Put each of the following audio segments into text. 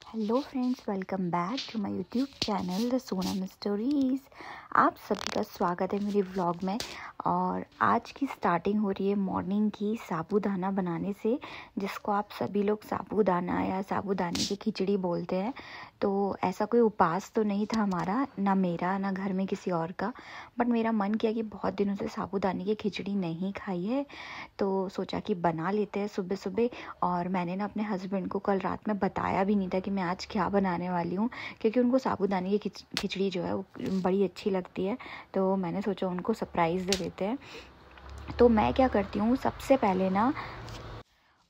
Hello friends, welcome back to my YouTube channel the Sonam stories. आप सभी का स्वागत है मेरे व्लॉग में। और आज की स्टार्टिंग हो रही है मॉर्निंग की साबूदाना बनाने से, जिसको आप सभी लोग साबूदाना या साबूदाने की खिचड़ी बोलते हैं। तो ऐसा कोई उपास तो नहीं था हमारा, ना मेरा ना घर में किसी और का, बट मेरा मन किया कि बहुत दिनों से साबूदाने की खिचड़ी नहीं खाई है, तो सोचा कि बना लेते हैं सुबह सुबह। और मैंने ना अपने हस्बैंड को कल रात में बताया भी नहीं था कि मैं आज क्या बनाने वाली हूँ, क्योंकि उनको साबूदाने की खिचड़ी जो है वो बड़ी अच्छी लगती है। तो मैंने सोचा उनको सरप्राइज़ दे देते हैं। तो मैं क्या करती हूँ, सबसे पहले ना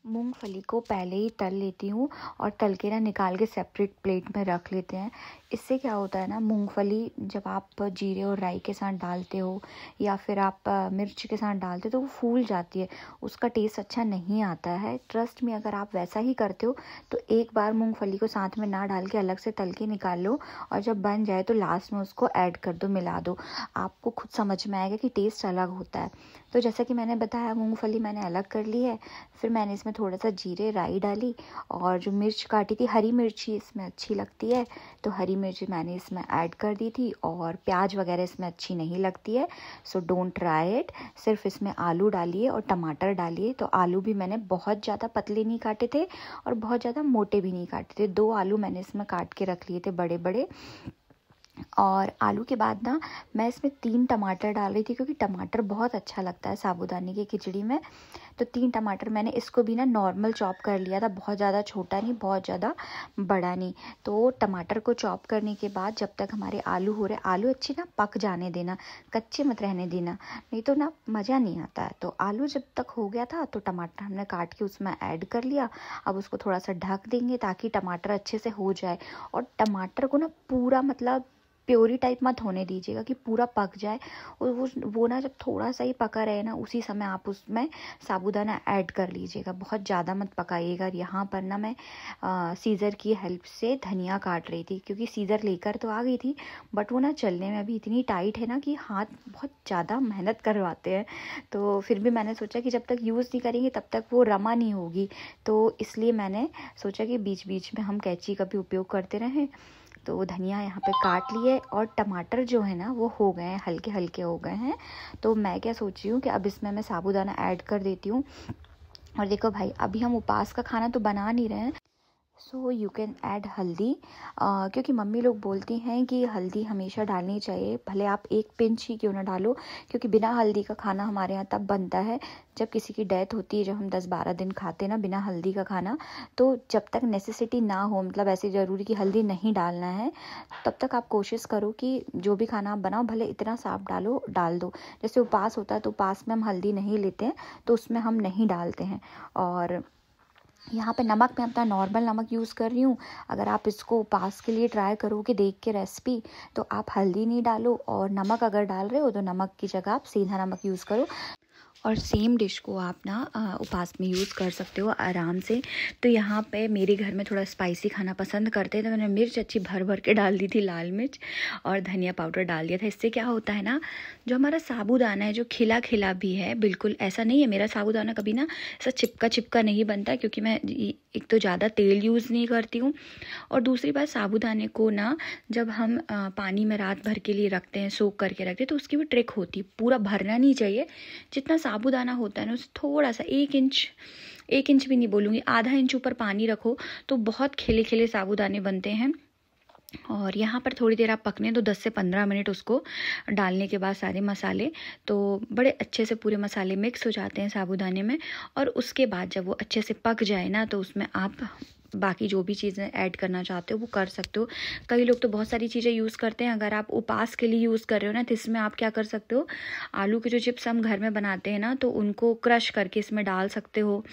मूंगफली को पहले ही तल लेती हूँ और तल के ना निकाल के सेपरेट प्लेट में रख लेते हैं। इससे क्या होता है ना, मूंगफली जब आप जीरे और राई के साथ डालते हो या फिर आप मिर्च के साथ डालते हो तो वो फूल जाती है, उसका टेस्ट अच्छा नहीं आता है। ट्रस्ट में, अगर आप वैसा ही करते हो तो एक बार मूंगफली को साथ में ना डाल के अलग से तल के निकाल लो, और जब बन जाए तो लास्ट में उसको ऐड कर दो, मिला दो। आपको खुद समझ में आएगा कि टेस्ट अलग होता है। तो जैसा कि मैंने बताया, मूंगफली मैंने अलग कर ली है। फिर मैंने इसमें थोड़ा सा जीरे राई डाली, और जो मिर्च काटी थी, हरी मिर्ची इसमें अच्छी लगती है तो हरी मिर्च मैंने इसमें ऐड कर दी थी। और प्याज वगैरह इसमें अच्छी नहीं लगती है, सो डोंट ट्राई इट। सिर्फ इसमें आलू डालिए और टमाटर डालिए। तो आलू भी मैंने बहुत ज़्यादा पतले नहीं काटे थे और बहुत ज़्यादा मोटे भी नहीं काटे थे, 2 आलू मैंने इसमें काट के रख लिए थे बड़े बड़े। और आलू के बाद ना मैं इसमें 3 टमाटर डाल रही थी, क्योंकि टमाटर बहुत अच्छा लगता है साबूदाने की खिचड़ी में। तो 3 टमाटर मैंने इसको भी ना नॉर्मल चॉप कर लिया था, बहुत ज़्यादा छोटा नहीं, बहुत ज़्यादा बड़ा नहीं। तो टमाटर को चॉप करने के बाद जब तक हमारे आलू हो रहे, आलू अच्छे ना पक जाने देना, कच्चे मत रहने देना, नहीं तो ना मज़ा नहीं आता है। तो आलू जब तक हो गया था तो टमाटर हमने काट के उसमें ऐड कर लिया। अब उसको थोड़ा सा ढक देंगे ताकि टमाटर अच्छे से हो जाए। और टमाटर को ना पूरा, मतलब प्योरी टाइप मत होने दीजिएगा कि पूरा पक जाए। और वो ना जब थोड़ा सा ही पका रहे ना, उसी समय आप उसमें साबूदाना ऐड कर लीजिएगा, बहुत ज़्यादा मत पकाइएगा। यहाँ पर ना मैं सीज़र की हेल्प से धनिया काट रही थी, क्योंकि सीज़र लेकर तो आ गई थी, बट वो ना चलने में अभी इतनी टाइट है ना कि हाथ बहुत ज़्यादा मेहनत करवाते हैं। तो फिर भी मैंने सोचा कि जब तक यूज़ नहीं करेंगे तब तक वो रमा नहीं होगी, तो इसलिए मैंने सोचा कि बीच बीच में हम कैंची का भी उपयोग करते रहें। तो धनिया यहाँ पे काट लिए, और टमाटर जो है ना वो हो गए हैं, हल्के हल्के हो गए हैं। तो मैं क्या सोच रही हूँ कि अब इसमें मैं साबूदाना ऐड कर देती हूँ। और देखो भाई, अभी हम उपवास का खाना तो बना नहीं रहे हैं, सो यू कैन ऐड हल्दी। क्योंकि मम्मी लोग बोलती हैं कि हल्दी हमेशा डालनी चाहिए, भले आप एक पिंच ही क्यों ना डालो, क्योंकि बिना हल्दी का खाना हमारे यहाँ तब बनता है जब किसी की डेथ होती है, जब हम 10-12 दिन खाते हैं ना बिना हल्दी का खाना। तो जब तक नेसेसिटी ना हो, मतलब ऐसे ज़रूरी कि हल्दी नहीं डालना है, तब तक आप कोशिश करो कि जो भी खाना आप बनाओ भले इतना साफ डाल दो। जैसे उपवास होता है तो उपवास में हम हल्दी नहीं लेते हैं, तो उसमें हम नहीं डालते हैं। और यहाँ पे नमक मैं अपना नॉर्मल नमक यूज़ कर रही हूँ। अगर आप इसको उपवास के लिए ट्राई करोगे देख के रेसिपी, तो आप हल्दी नहीं डालो, और नमक अगर डाल रहे हो तो नमक की जगह आप सीधा नमक यूज़ करो। और सेम डिश को आप ना उपवास में यूज़ कर सकते हो आराम से। तो यहाँ पे मेरे घर में थोड़ा स्पाइसी खाना पसंद करते हैं, तो मैंने मिर्च अच्छी भर भर के डाल दी थी, लाल मिर्च, और धनिया पाउडर डाल दिया था। इससे क्या होता है ना, जो हमारा साबूदाना है जो खिला खिला भी है, बिल्कुल ऐसा नहीं है, मेरा साबूदाना कभी ना ऐसा चिपका चिपका नहीं बनता, क्योंकि मैं एक तो ज़्यादा तेल यूज़ नहीं करती हूँ, और दूसरी बात साबूदाने को ना जब हम पानी में रात भर के लिए रखते हैं, सोख करके रखते हैं, तो उसकी भी ट्रिक होती है, पूरा भरना नहीं चाहिए। जितना साबूदाना होता है ना उससे थोड़ा सा 1 इंच भी नहीं बोलूँगी, आधा इंच ऊपर पानी रखो तो बहुत खिले खिले साबूदाने बनते हैं। और यहाँ पर थोड़ी देर आप पकने दो, 10 से 15 मिनट उसको डालने के बाद सारे मसाले, तो बड़े अच्छे से पूरे मसाले मिक्स हो जाते हैं साबूदाने में। और उसके बाद जब वो अच्छे से पक जाए ना, तो उसमें आप बाकी जो भी चीज़ें ऐड करना चाहते हो वो कर सकते हो। कई लोग तो बहुत सारी चीज़ें यूज़ करते हैं। अगर आप उपवास के लिए यूज़ कर रहे हो ना, तो इसमें आप क्या कर सकते हो, आलू के जो चिप्स हम घर में बनाते हैं ना, तो उनको क्रश करके इसमें डाल सकते हो।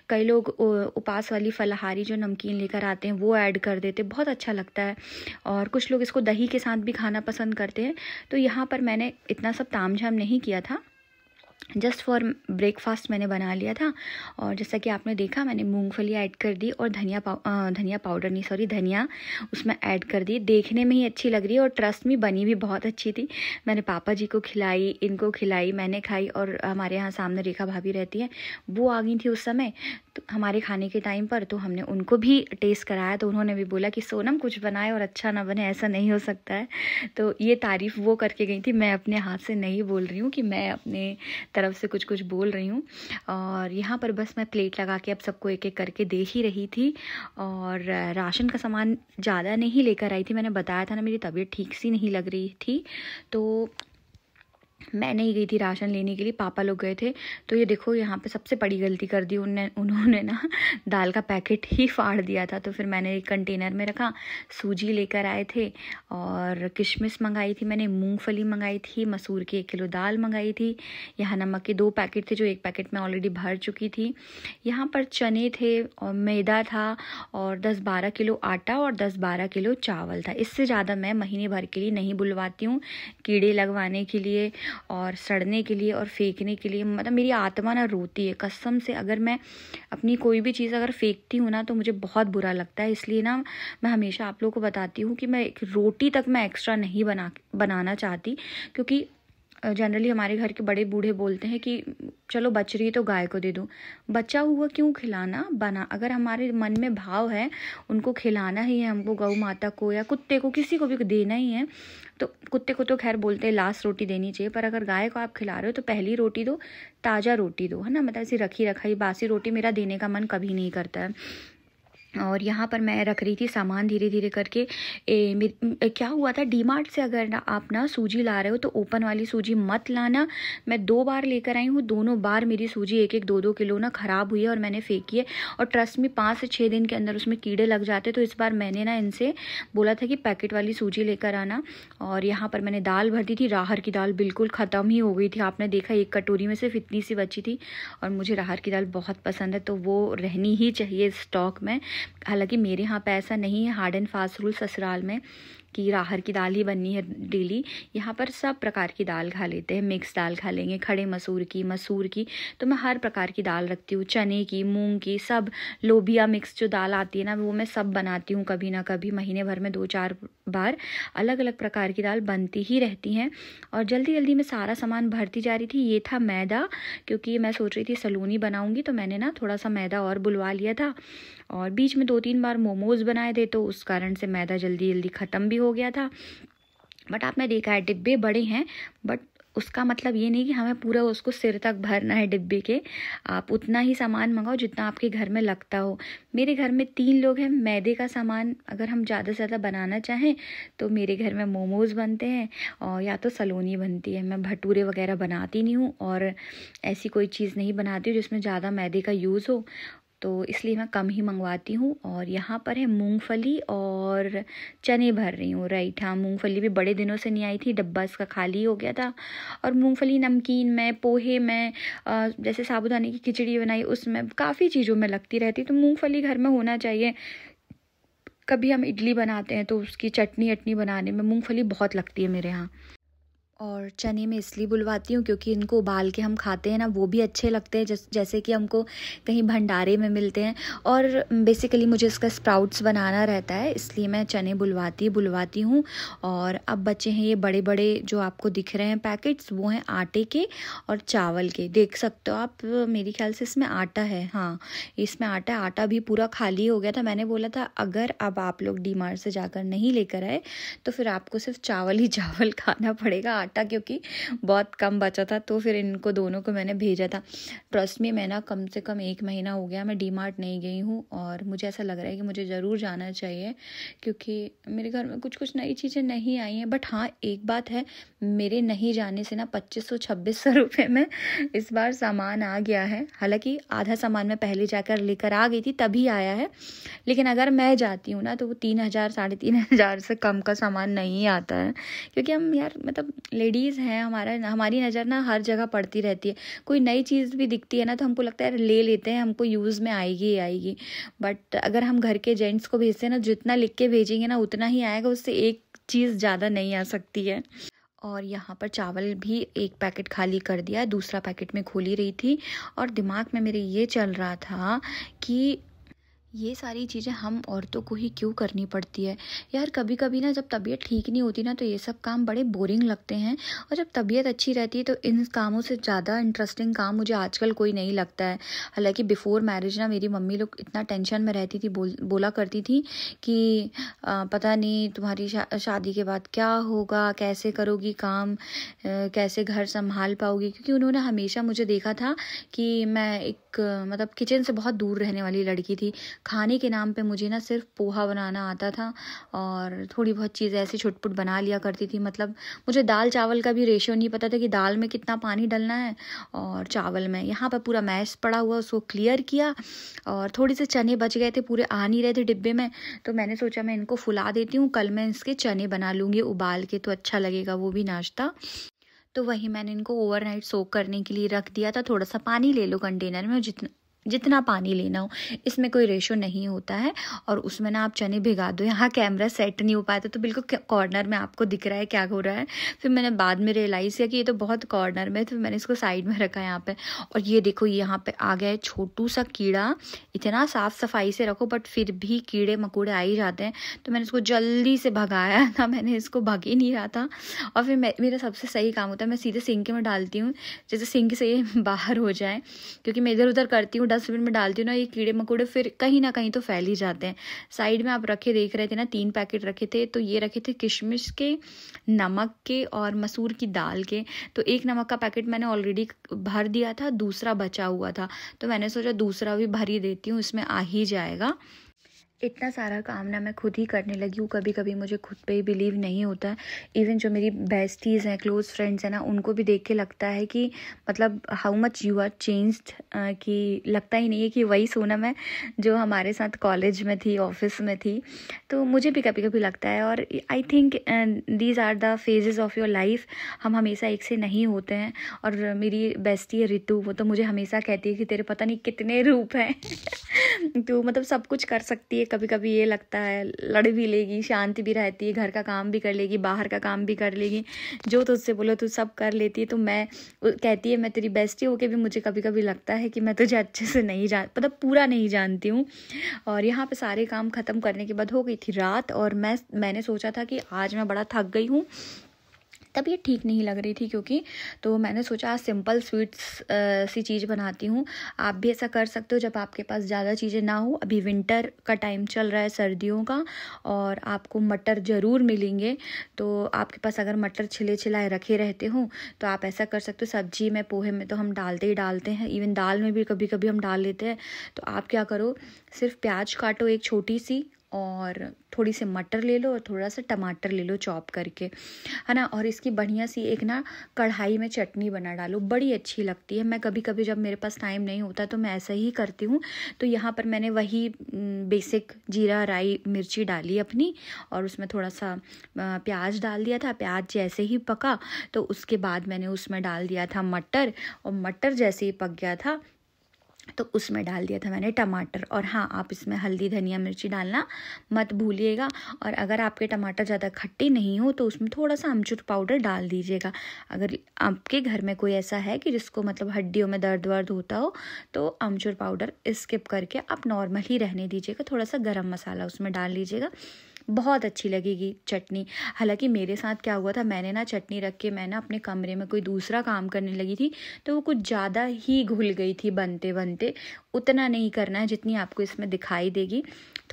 कई लोग उपवास वाली फलाहारी जो नमकीन लेकर आते हैं वो ऐड कर देते, बहुत अच्छा लगता है। और कुछ लोग इसको दही के साथ भी खाना पसंद करते हैं। तो यहाँ पर मैंने इतना सब तामझाम नहीं किया था, जस्ट फॉर ब्रेकफास्ट मैंने बना लिया था। और जैसा कि आपने देखा, मैंने मूंगफली ऐड कर दी, और धनिया पाउडर नहीं, सॉरी, धनिया उसमें ऐड कर दी। देखने में ही अच्छी लग रही है, और ट्रस्ट में बनी भी बहुत अच्छी थी। मैंने पापा जी को खिलाई, इनको खिलाई, मैंने खाई, और हमारे यहाँ सामने रेखा भाभी रहती है, वो आ गई थी उस समय। तो हमारे खाने के टाइम पर, तो हमने उनको भी टेस्ट कराया, तो उन्होंने भी बोला कि सोनम कुछ बनाए और अच्छा ना बने, ऐसा नहीं हो सकता है। तो ये तारीफ़ वो करके गई थी, मैं अपने हाथ से नहीं बोल रही हूँ कि मैं अपने तरफ से कुछ कुछ बोल रही हूँ। और यहाँ पर बस मैं प्लेट लगा के अब सबको एक एक करके दे ही रही थी। और राशन का सामान ज़्यादा नहीं लेकर आई थी, मैंने बताया था ना मेरी तबीयत ठीक सी नहीं लग रही थी, तो मैं नहीं गई थी राशन लेने के लिए, पापा लोग गए थे। तो ये देखो यहाँ पे सबसे बड़ी गलती कर दी उन्होंने ना दाल का पैकेट ही फाड़ दिया था। तो फिर मैंने एक कंटेनर में रखा, सूजी लेकर आए थे और किशमिश मंगाई थी मैंने, मूंगफली मंगाई थी, मसूर की 1 किलो दाल मंगाई थी। यहाँ नमक के 2 पैकेट थे जो 1 पैकेट में ऑलरेडी भर चुकी थी। यहाँ पर चने थे और मैदा था और 10-12 किलो आटा और 10-12 किलो चावल था। इससे ज़्यादा मैं महीने भर के लिए नहीं बुलवाती हूँ, कीड़े लगवाने के लिए और सड़ने के लिए और फेंकने के लिए। मतलब मेरी आत्मा ना रोती है कसम से, अगर मैं अपनी कोई भी चीज़ अगर फेंकती हूँ ना तो मुझे बहुत बुरा लगता है। इसलिए ना मैं हमेशा आप लोगों को बताती हूँ कि मैं एक रोटी तक मैं एक्स्ट्रा नहीं बनाना चाहती, क्योंकि जनरली हमारे घर के बड़े बूढ़े बोलते हैं कि चलो बच रही है तो गाय को दे दो, बचा हुआ क्यों खिलाना। अगर हमारे मन में भाव है उनको खिलाना ही है, हमको गौ माता को या कुत्ते को किसी को भी देना ही है, तो कुत्ते को तो खैर बोलते हैं लास्ट रोटी देनी चाहिए, पर अगर गाय को आप खिला रहे हो तो पहली रोटी दो, ताज़ा रोटी दो, है ना। मतलब ऐसी रखी रखाई बासी रोटी मेरा देने का मन कभी नहीं करता है। और यहाँ पर मैं रख रही थी सामान धीरे धीरे करके। क्या हुआ था, डीमार्ट से अगर आप ना सूजी ला रहे हो तो ओपन वाली सूजी मत लाना। मैं 2 बार लेकर आई हूँ, दोनों बार मेरी सूजी 1-1 2-2 किलो ना ख़राब हुई है और मैंने फेंकी है। और ट्रस्ट में 5 से 6 दिन के अंदर उसमें कीड़े लग जाते। तो इस बार मैंने ना इनसे बोला था कि पैकेट वाली सूजी लेकर आना। और यहाँ पर मैंने दाल भर दी थी, राहर की दाल बिल्कुल ख़त्म ही हो गई थी। आपने देखा एक कटोरी में सिर्फ इतनी सी बची थी, और मुझे राहर की दाल बहुत पसंद है तो वो रहनी ही चाहिए स्टॉक में। हालांकि मेरे यहाँ पे ऐसा नहीं है हार्ड एंड फास्ट रूल ससुराल में कि राहर की दाल ही बननी है डेली। यहाँ पर सब प्रकार की दाल खा लेते हैं, मिक्स दाल खा लेंगे, खड़े मसूर की, तो मैं हर प्रकार की दाल रखती हूँ, चने की, मूंग की, सब लोबिया मिक्स जो दाल आती है ना वो मैं सब बनाती हूँ कभी ना कभी, महीने भर में 2-4 बार अलग अलग प्रकार की दाल बनती ही रहती हैं। और जल्दी जल्दी में सारा सामान भरती जा रही थी। ये था मैदा, क्योंकि मैं सोच रही थी सलोनी बनाऊँगी तो मैंने ना थोड़ा सा मैदा और बुलवा लिया था, और बीच में 2-3 बार मोमोज़ बनाए थे तो उस कारण से मैदा जल्दी जल्दी ख़त्म भी हो गया था। बट आपने देखा है डिब्बे बड़े हैं, बट उसका मतलब ये नहीं कि हमें पूरा उसको सिर तक भरना है डिब्बे के। आप उतना ही सामान मंगाओ जितना आपके घर में लगता हो। मेरे घर में 3 लोग हैं, मैदे का सामान अगर हम ज़्यादा से ज़्यादा बनाना चाहें तो मेरे घर में मोमोज़ बनते हैं और या तो सलोनी बनती है। मैं भटूरे वगैरह बनाती नहीं हूँ और ऐसी कोई चीज़ नहीं बनाती हूँ जिसमें ज़्यादा मैदे का यूज़ हो, तो इसलिए मैं कम ही मंगवाती हूँ। और यहाँ पर है मूंगफली और चने भर रही हूँ। राइट, हाँ, मूंगफली भी बड़े दिनों से नहीं आई थी, डब्बा इसका खाली हो गया था। और मूंगफली नमकीन में, पोहे में, जैसे साबूदाने की खिचड़ी बनाई उसमें, काफ़ी चीज़ों में लगती रहती, तो मूंगफली घर में होना चाहिए। कभी हम इडली बनाते हैं तो उसकी चटनी बनाने में मूंगफली बहुत लगती है मेरे यहाँ। और चने में इसलिए बुलवाती हूँ क्योंकि इनको उबाल के हम खाते हैं ना, वो भी अच्छे लगते हैं, जैसे कि हमको कहीं भंडारे में मिलते हैं। और बेसिकली मुझे इसका स्प्राउट्स बनाना रहता है, इसलिए मैं चने बुलवाती हूँ। और अब बचे हैं ये बड़े बड़े जो आपको दिख रहे हैं पैकेट्स, वो हैं आटे के और चावल के। देख सकते हो आप, मेरे ख्याल से इसमें आटा है, हाँ इसमें आटा भी पूरा खाली हो गया था। मैंने बोला था अगर अब आप लोग डीमार्ट से जाकर नहीं लेकर आए तो फिर आपको सिर्फ चावल ही चावल खाना पड़ेगा, आटा क्योंकि बहुत कम बचा था। तो फिर इनको दोनों को मैंने भेजा था। ट्रस्ट में मैं ना कम से कम 1 महीना हो गया मैं डीमार्ट नहीं गई हूँ, और मुझे ऐसा लग रहा है कि मुझे ज़रूर जाना चाहिए क्योंकि मेरे घर में कुछ नई चीज़ें नहीं आई हैं। बट हाँ, एक बात है, मेरे नहीं जाने से ना 2500-2600 रुपये में इस बार सामान आ गया है। हालांकि आधा सामान मैं पहले जाकर लेकर आ गई थी तभी आया है, लेकिन अगर मैं जाती हूँ ना तो वो 3000 3,500 से कम का सामान नहीं आता है। क्योंकि हम यार मतलब लेडीज़ हैं, हमारी नज़र ना हर जगह पड़ती रहती है। कोई नई चीज़ भी दिखती है ना तो हमको लगता है ले लेते हैं, हमको यूज़ में आएगी। बट अगर हम घर के जेंट्स को भेजते हैं ना, जितना लिख के भेजेंगे ना उतना ही आएगा, उससे एक चीज़ ज़्यादा नहीं आ सकती है। और यहाँ पर चावल भी 1 पैकेट खाली कर दिया, दूसरा पैकेट में खोली रही थी और दिमाग में मेरे ये चल रहा था कि ये सारी चीज़ें हम औरतों को ही क्यों करनी पड़ती है यार। कभी कभी ना जब तबीयत ठीक नहीं होती ना तो ये सब काम बड़े बोरिंग लगते हैं, और जब तबीयत अच्छी रहती है तो इन कामों से ज़्यादा इंटरेस्टिंग काम मुझे आजकल कोई नहीं लगता है। हालांकि बिफोर मैरिज ना मेरी मम्मी लोग इतना टेंशन में रहती थी, बोला करती थी कि पता नहीं तुम्हारी शादी के बाद क्या होगा, कैसे करोगी काम, कैसे घर संभाल पाओगी, क्योंकि उन्होंने हमेशा मुझे देखा था कि मैं एक मतलब किचन से बहुत दूर रहने वाली लड़की थी। खाने के नाम पे मुझे ना सिर्फ पोहा बनाना आता था और थोड़ी बहुत चीज़ें ऐसी छुटपुट बना लिया करती थी। मतलब मुझे दाल चावल का भी रेशियो नहीं पता था कि दाल में कितना पानी डालना है और चावल में। यहाँ पर पूरा मैश पड़ा हुआ, उसको क्लियर किया और थोड़े से चने बच गए थे, पूरे आ नहीं रहे थे डिब्बे में, तो मैंने सोचा मैं इनको फुला देती हूँ, कल मैं इसके चने बना लूँगी उबाल के, तो अच्छा लगेगा वो भी नाश्ता। तो वही मैंने इनको ओवरनाइट सोक करने के लिए रख दिया था। थोड़ा सा पानी ले लो कंटेनर में, जितना पानी लेना हो, इसमें कोई रेशो नहीं होता है, और उसमें ना आप चने भिगा दो। यहाँ कैमरा सेट नहीं हो पाया था तो बिल्कुल कॉर्नर में आपको दिख रहा है क्या हो रहा है। फिर मैंने बाद में रियलाइज़ किया कि ये तो बहुत कॉर्नर में, तो मैंने इसको साइड में रखा यहाँ पे। और ये देखो यहाँ पे आ गया है छोटू सा कीड़ा। इतना साफ़ सफाई से रखो बट फिर भी कीड़े मकोड़े आ ही जाते हैं, तो मैंने इसको जल्दी से भगाया था। मैंने इसको भग ही नहीं रहा था। और फिर मेरा सबसे सही काम होता है, मैं सीधे सिंक में डालती हूँ, जैसे सिंक से ये बाहर हो जाए, क्योंकि मैं इधर उधर करती हूँ, डस्टबिन में डालती हूँ ना, ये कीड़े मकोड़े फिर कहीं ना कहीं तो फैल ही जाते हैं। साइड में आप रखे देख रहे थे ना, 3 पैकेट रखे थे, तो ये रखे थे किशमिश के, नमक के और मसूर की दाल के। तो एक नमक का पैकेट मैंने ऑलरेडी भर दिया था, दूसरा बचा हुआ था, तो मैंने सोचा दूसरा भी भर ही देती हूँ, इसमें आ ही जाएगा। इतना सारा काम ना मैं खुद ही करने लगी हूँ। कभी कभी मुझे खुद पे ही बिलीव नहीं होता है। इवन जो मेरी बेस्टीज़ हैं, क्लोज फ्रेंड्स हैं ना, उनको भी देख के लगता है कि मतलब how much you are changed, कि लगता ही नहीं है कि वही सोनम है जो हमारे साथ कॉलेज में थी, ऑफिस में थी। तो मुझे भी कभी कभी लगता है, और I think these are the phases of your life. हम हमेशा एक से नहीं होते हैं। और मेरी बेस्टी है रितु, वो तो मुझे हमेशा कहती है कि तेरे पता नहीं कितने रूप हैं तो मतलब सब कुछ कर सकती है। कभी कभी ये लगता है लड़ भी लेगी, शांत भी रहती है, घर का काम भी कर लेगी, बाहर का काम भी कर लेगी, जो तुझसे बोलो तू सब कर लेती है। तो मैं कहती है मैं तेरी बेस्टी होके भी मुझे कभी कभी लगता है कि मैं तुझे अच्छे से नहीं मतलब पूरा नहीं जानती हूँ। और यहाँ पे सारे काम ख़त्म करने के बाद हो गई थी रात, और मैंने सोचा था कि आज मैं बड़ा थक गई हूँ, तबीयत ठीक नहीं लग रही थी क्योंकि, तो मैंने सोचा आज सिंपल स्वीट्स सी चीज़ बनाती हूँ। आप भी ऐसा कर सकते हो जब आपके पास ज़्यादा चीज़ें ना हो। अभी विंटर का टाइम चल रहा है, सर्दियों का, और आपको मटर ज़रूर मिलेंगे। तो आपके पास अगर मटर छिले छिलाए रखे रहते हो तो आप ऐसा कर सकते हो। सब्जी में, पोहे में तो हम डालते ही डालते हैं, इवन दाल में भी कभी कभी हम डाल लेते हैं। तो आप क्या करो, सिर्फ प्याज काटो एक छोटी सी, और थोड़ी सी मटर ले लो और थोड़ा सा टमाटर ले लो चॉप करके, है ना। और इसकी बढ़िया सी एक ना कढ़ाई में चटनी बना डालो, बड़ी अच्छी लगती है। मैं कभी कभी जब मेरे पास टाइम नहीं होता तो मैं ऐसा ही करती हूँ। तो यहाँ पर मैंने वही बेसिक जीरा राई मिर्ची डाली अपनी, और उसमें थोड़ा सा प्याज डाल दिया था। प्याज जैसे ही पका तो उसके बाद मैंने उसमें डाल दिया था मटर, और मटर जैसे ही पक गया था तो उसमें डाल दिया था मैंने टमाटर। और हाँ, आप इसमें हल्दी धनिया मिर्ची डालना मत भूलिएगा। और अगर आपके टमाटर ज़्यादा खट्टे नहीं हो तो उसमें थोड़ा सा अमचूर पाउडर डाल दीजिएगा। अगर आपके घर में कोई ऐसा है कि जिसको मतलब हड्डियों में दर्द वर्द होता हो तो अमचूर पाउडर स्किप करके आप नॉर्मल ही रहने दीजिएगा। थोड़ा सा गरम मसाला उसमें डाल लीजिएगा, बहुत अच्छी लगेगी चटनी। हालांकि मेरे साथ क्या हुआ था, मैंने ना चटनी रख के मैं ना अपने कमरे में कोई दूसरा काम करने लगी थी, तो वो कुछ ज़्यादा ही घुल गई थी बनते बनते। उतना नहीं करना है जितनी आपको इसमें दिखाई देगी।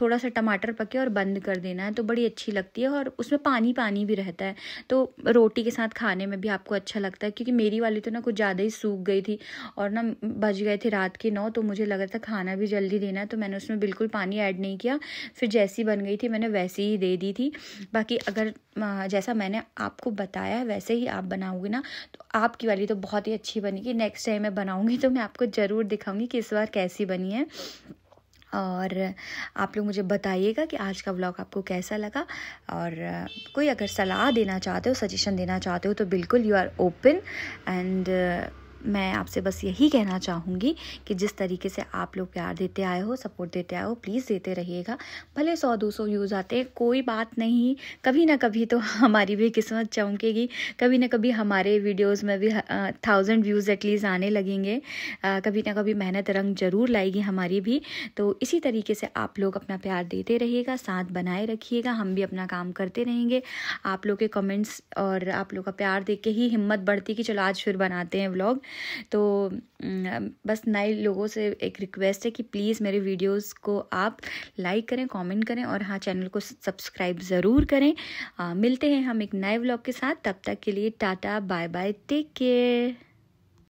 थोड़ा सा टमाटर पके और बंद कर देना है, तो बड़ी अच्छी लगती है। और उसमें पानी पानी भी रहता है, तो रोटी के साथ खाने में भी आपको अच्छा लगता है। क्योंकि मेरी वाली तो ना कुछ ज़्यादा ही सूख गई थी, और ना बज गए थे रात के 9, तो मुझे लगा था खाना भी जल्दी देना है, तो मैंने उसमें बिल्कुल पानी ऐड नहीं किया। फिर जैसी बन गई थी मैंने वैसे ही दे दी थी। बाकी अगर जैसा मैंने आपको बताया वैसे ही आप बनाओगे ना, तो आपकी वाली तो बहुत ही अच्छी बनेगी। नेक्स्ट टाइम मैं बनाऊंगी तो मैं आपको ज़रूर दिखाऊंगी कि इस बार कैसी बनी है। और आप लोग मुझे बताइएगा कि आज का व्लॉग आपको कैसा लगा। और कोई अगर सलाह देना चाहते हो, सजेशन देना चाहते हो, तो बिल्कुल यू आर ओपन। एंड मैं आपसे बस यही कहना चाहूँगी कि जिस तरीके से आप लोग प्यार देते आए हो, सपोर्ट देते आए हो, प्लीज़ देते रहिएगा। भले 100-200 व्यूज़ आते हैं, कोई बात नहीं, कभी ना कभी तो हमारी भी किस्मत चमकेगी, कभी ना कभी हमारे वीडियोज़ में भी 1000 व्यूज़ एटलीस्ट आने लगेंगे। कभी ना कभी मेहनत रंग ज़रूर लाएगी हमारी भी। तो इसी तरीके से आप लोग अपना प्यार देते रहिएगा, साथ बनाए रखिएगा, हम भी अपना काम करते रहेंगे। आप लोग के कमेंट्स और आप लोग का प्यार देख के ही हिम्मत बढ़ती कि चलो आज फिर बनाते हैं व्लॉग। तो बस नए लोगों से एक रिक्वेस्ट है कि प्लीज़ मेरे वीडियोस को आप लाइक करें, कमेंट करें और हाँ, चैनल को सब्सक्राइब ज़रूर करें। मिलते हैं हम एक नए व्लॉग के साथ, तब तक के लिए tata, bye bye, take care.